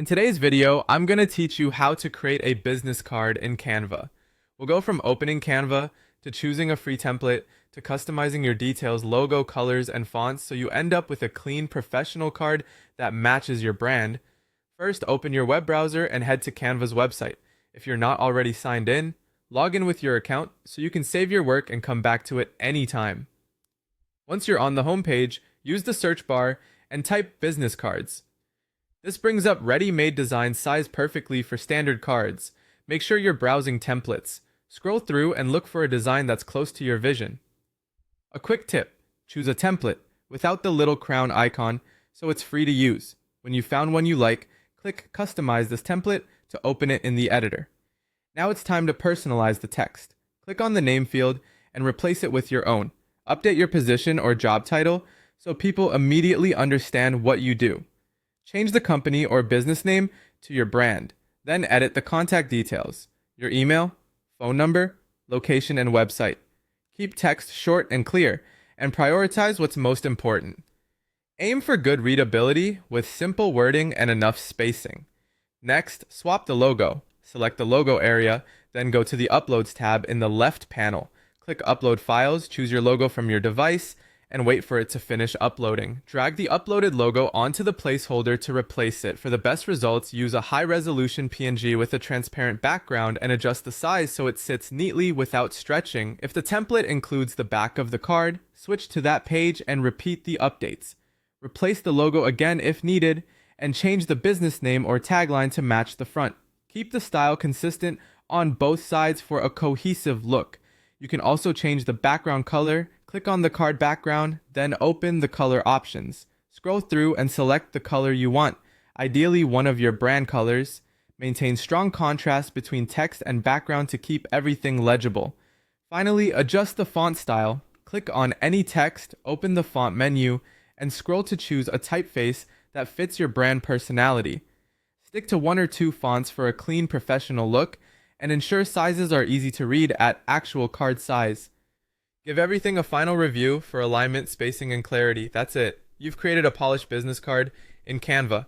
In today's video, I'm going to teach you how to create a business card in Canva. We'll go from opening Canva to choosing a free template to customizing your details, logo, colors, and fonts so you end up with a clean professional card that matches your brand. First, open your web browser and head to Canva's website. If you're not already signed in, log in with your account so you can save your work and come back to it anytime. Once you're on the home page, use the search bar and type business cards. This brings up ready-made designs sized perfectly for standard cards. Make sure you're browsing templates. Scroll through and look for a design that's close to your vision. A quick tip: choose a template without the little crown icon so it's free to use. When you found one you like, click Customize this template to open it in the editor. Now it's time to personalize the text. Click on the name field and replace it with your own. Update your position or job title so people immediately understand what you do. Change the company or business name to your brand. Then edit the contact details, your email, phone number, location, and website. Keep text short and clear, and prioritize what's most important. Aim for good readability with simple wording and enough spacing. Next, swap the logo. Select the logo area, then go to the Uploads tab in the left panel. Click Upload Files, choose your logo from your device, and wait for it to finish uploading. Drag the uploaded logo onto the placeholder to replace it. For the best results, use a high-resolution PNG with a transparent background and adjust the size so it sits neatly without stretching. If the template includes the back of the card, switch to that page and repeat the updates. Replace the logo again if needed, and change the business name or tagline to match the front. Keep the style consistent on both sides for a cohesive look. You can also change the background color. Click on the card background, then open the color options. Scroll through and select the color you want, ideally one of your brand colors. Maintain strong contrast between text and background to keep everything legible. Finally, adjust the font style. Click on any text, open the font menu, and scroll to choose a typeface that fits your brand personality. Stick to one or two fonts for a clean professional look, and ensure sizes are easy to read at actual card size. Give everything a final review for alignment, spacing, and clarity. That's it. You've created a polished business card in Canva.